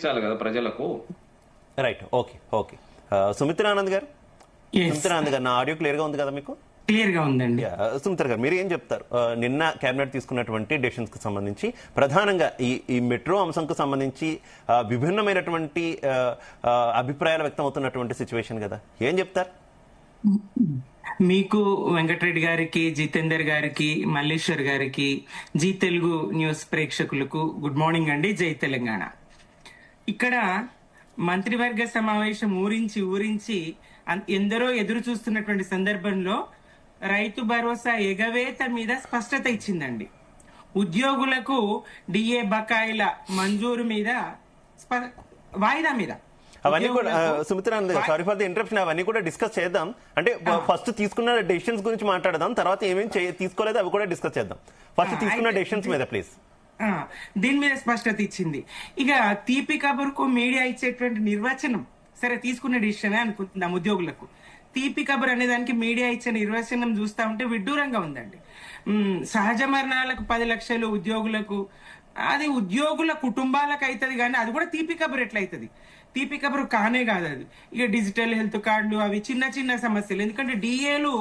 చాలు కదా ప్రజలకు. Right, okay okay. సుమిత్రానంద్ గారు, సుమిత్రానంద్ గారు, నా ఆడియో క్లియర్ గా ఉంది కదా మీకు? క్లియర్ గా ఉందండి. సుమిత్ర గారు, మీరు ఏం చెప్తారు? నిన్న కేబినెట్ తీసుకున్నటువంటి డెసిషన్స్ కు సంబంధించి, ప్రధానంగా ఈ మెట్రో అంశంకు సంబంధించి విభిన్నమైనటువంటి అభిప్రాయాలు వ్యక్తం అవుతున్నటువంటి సిచ్యువేషన్ కదా, ఏం చెప్తారు? మీకు వెంకటరెడ్డి గారికి, జితేందర్ గారికి, మల్లేశ్వర్ గారికి, జీ తెలుగు న్యూస్ ప్రేక్షకులకు గుడ్ మార్నింగ్ అండి. జై తెలంగాణ. ఇక్కడ మంత్రివర్గ సమావేశం ఊరించి ఎందరో ఎదురు చూస్తున్నటువంటి సందర్భంలో రైతు భరోసా ఎగవేత మీద స్పష్టత ఇచ్చిందండి. ఉద్యోగులకు డిఏ బకాయిల మంజూరు మీద, వాయిదా మీద. అవన్నీ కూడా సుమిత్రానంద్ గారు, సారీ ఫర్ ది ఇంటరప్షన్, అవన్నీ కూడా డిస్కస్ చేద్దాం. అంటే ఫస్ట్ తీసుకున్న డెసిషన్స్ గురించి మాట్లాడదాం, తర్వాత ఏమేమి తీసుకోలేదు అవి కూడా డిస్కస్ చేద్దాం. ఫస్ట్ తీసుకున్న డెసిషన్స్ మీద ప్లీజ్. దీని మీద స్పష్టత ఇచ్చింది. ఇక తీపి కబుర్కు మీడియా ఇచ్చేటువంటి నిర్వచనం, సరే తీసుకున్న డిసిషన్ అనుకుంటున్నాం. ఉద్యోగులకు తీపి కబుర్ అనే దానికి మీడియా ఇచ్చే నిర్వచనం చూస్తా ఉంటే విడ్డూరంగా ఉందండి. సహజ మరణాలకు 10 లక్షలు ఉద్యోగులకు, అది ఉద్యోగుల కుటుంబాలకు అవుతుంది కానీ అది కూడా తీపి కబురు ఎట్లయితుంది? తీపి కబురు కానే కాదు అది. ఇక డిజిటల్ హెల్త్ కార్డులు అవి చిన్న చిన్న సమస్యలు. ఎందుకంటే డిఏలు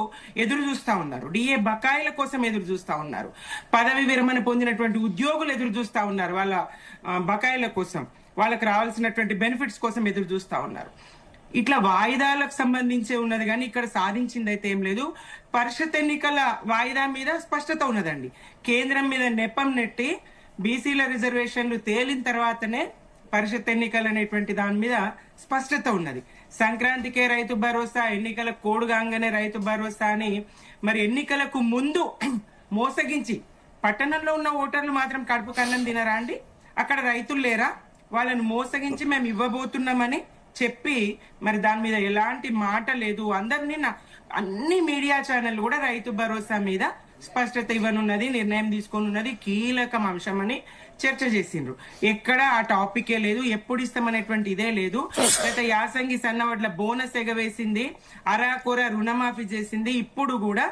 ఎదురు చూస్తా ఉన్నారు, డిఏ బకాయిల కోసం ఎదురు చూస్తా ఉన్నారు, పదవి విరమణ పొందినటువంటి ఉద్యోగులు ఎదురు చూస్తా ఉన్నారు, వాళ్ళ బకాయిల కోసం, వాళ్ళకి రావాల్సినటువంటి బెనిఫిట్స్ కోసం ఎదురు చూస్తా ఉన్నారు. ఇట్లా వాయిదాలకు సంబంధించి ఉన్నది కానీ ఇక్కడ సాధించింది అయితే ఏం లేదు. పరిషత్ ఎన్నికల వాయిదా మీద స్పష్టత ఉన్నదండి. కేంద్రం మీద నెపం నెట్టి బీసీల రిజర్వేషన్లు తేలిన తర్వాతనే పరిషత్ ఎన్నికలు అనేటువంటి దాని మీద స్పష్టత ఉన్నది. సంక్రాంతికే రైతు భరోసా, ఎన్నికల కోడుగాంగానే రైతు భరోసా అని మరి ఎన్నికలకు ముందు మోసగించి, పట్టణంలో ఉన్న ఓటర్లు మాత్రం కడుపు కన్నం తినరా అండి? అక్కడ రైతులు లేరా? వాళ్ళని మోసగించి మేము ఇవ్వబోతున్నామని చెప్పి మరి దాని మీద ఎలాంటి మాట లేదు. అన్ని మీడియా ఛానల్ కూడా రైతు భరోసా మీద స్పష్టత ఇవ్వనున్నది, నిర్ణయం తీసుకోనున్నది, కీలకం అంశం అని చర్చ చేసిండ్రు. ఎక్కడ ఆ టాపికే లేదు, ఎప్పుడు ఇస్తామనేటువంటి ఇదే లేదు. గత యాసంగి సన్నవడ్ల బోనస్ ఎగవేసింది, అరాకొర రుణమాఫీ చేసింది, ఇప్పుడు కూడా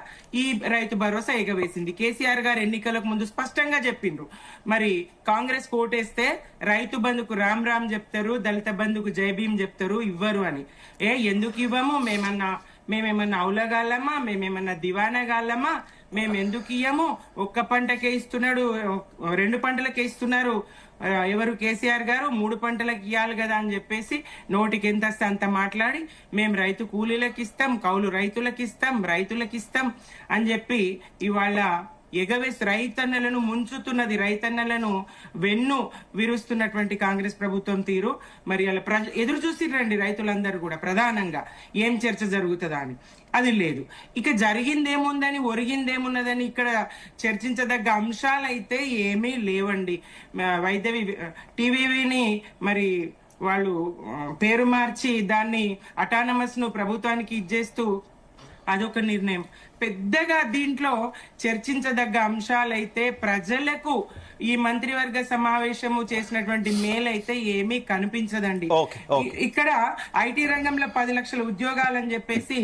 ఈ రైతు భరోసా ఎగవేసింది. కేసీఆర్ గారు ఎన్నికలకు ముందు స్పష్టంగా చెప్పిండ్రు, మరి కాంగ్రెస్ కోటేస్తే రైతు బంధుకు రామ్ రామ్ చెప్తారు, దళిత బంధుకు జై భీమ్ చెప్తారు, ఇవ్వరు అని. ఎందుకు ఇవ్వము? మేమేమన్నా అవులగాళ్ళమా? మేమేమన్నా దివానాగాళ్ళమా? మేము ఎందుకు ఇయ్యము? ఒక్క పంటకే ఇస్తున్నాడు, 2 పంటలకే ఇస్తున్నారు ఎవరు? కేసీఆర్ గారు 3 పంటలకు ఇవ్వాలి కదా అని చెప్పేసి నోటికి ఎంత వస్తే అంత మాట్లాడి, మేము రైతు కూలీలకు ఇస్తాం, కౌలు రైతులకు ఇస్తాం అని చెప్పి ఇవాళ ఎగవేసి రైతన్నలను ముంచుతున్నది, రైతన్నలను వెన్ను విరుస్తున్నటువంటి కాంగ్రెస్ ప్రభుత్వం తీరు మరి అలా ఎదురు చూసిరండి రైతులందరూ కూడా. ప్రధానంగా ఏం చర్చ జరుగుతుందా అని, అది లేదు. ఇక జరిగిందేముందని, ఒరిగిందేమున్నదని ఇక్కడ చర్చించదగ్గ అంశాలు అయితే ఏమీ లేవండి. వైద్యవి టీవీని మరి వాళ్ళు పేరు మార్చి దాన్ని అటానమస్ ను ప్రభుత్వానికి ఇచ్చేస్తూ అదొక నిర్ణయం. పెద్దగా దీంట్లో చర్చించదగ్గ అంశాలైతే ప్రజలకు ఈ మంత్రివర్గ సమావేశము చేసినటువంటి మేలైతే ఏమీ కనిపించదండి. ఇక్కడ ఐటీ రంగంలో 10 లక్షల ఉద్యోగాలని చెప్పేసి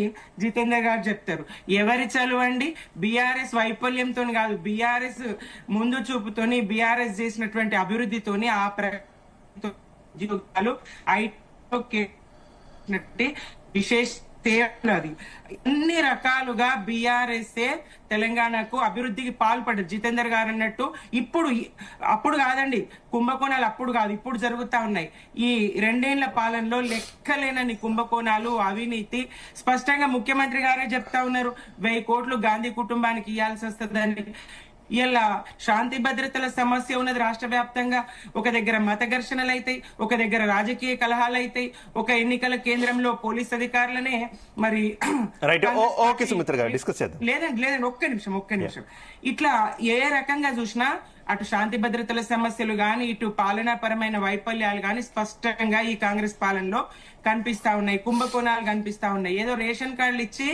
జితేందర్ గారు చెప్తారు. ఎవరి చలువండి? బీఆర్ఎస్ వైఫల్యంతో కాదు, బీఆర్ఎస్ ముందు చూపుతోని, బీఆర్ఎస్ చేసినటువంటి అభివృద్ధితోని ఆ ఉద్యోగాలు ఐటీ విశేష అది అన్ని రకాలుగా బీఆర్ఎస్ తెలంగాణకు అభివృద్ధికి పాల్పడ్డది. జితేందర్ గారు అన్నట్టు అప్పుడు కాదండి, కుంభకోణాలు అప్పుడు కాదు, ఇప్పుడు జరుగుతా ఉన్నాయి. ఈ 2 ఏళ్ల పాలనలో లెక్కలేనని కుంభకోణాలు, అవినీతి స్పష్టంగా ముఖ్యమంత్రి గారే చెప్తా ఉన్నారు. 1000 కోట్లు గాంధీ కుటుంబానికి ఇవ్వాల్సి వస్తుందని. ఇలా శాంతి భద్రతల సమస్య ఉన్నది రాష్ట్ర వ్యాప్తంగా. ఒక దగ్గర మత ఘర్షణలు అయితాయి, ఒక దగ్గర రాజకీయ కలహాలు అయితాయి, ఒక ఎన్నికల కేంద్రంలో పోలీస్ అధికారులనే మరి లేదండి ఒక్క నిమిషం. ఇట్లా ఏ రకంగా చూసినా అటు శాంతి భద్రతల సమస్యలు గాని, ఇటు పాలనాపరమైన వైఫల్యాలు గాని స్పష్టంగా ఈ కాంగ్రెస్ పాలనలో కనిపిస్తా ఉన్నాయి. కుంభకోణాలు కనిపిస్తా ఉన్నాయి. ఏదో రేషన్ కార్డులు ఇచ్చి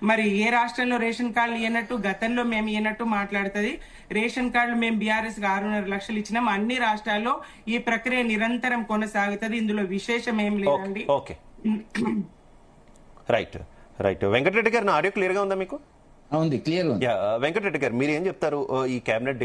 మరి ఏ రాష్ట్రంలో రేషన్ కార్డులు ఇవ్వనట్టు, గతంలో మేము ఇవ్వనట్టు మాట్లాడుతుంది. రేషన్ కార్డులు మేము బీఆర్ఎస్ 6.5 లక్షలు ఇచ్చినాం. అన్ని రాష్ట్రాల్లో ఈ ప్రక్రియ నిరంతరం కొనసాగుతుంది. ఇందులో విశేషం ఏం లేదండి. రైట్. వెంకటరెడ్డి గారు, నా ఆడియో క్లియర్ గా ఉందా మీకు? ఉంది, క్లియర్. వెంకటరెడ్డి గారు, మీరు ఏం చెప్తారు? ఈ కేబినెట్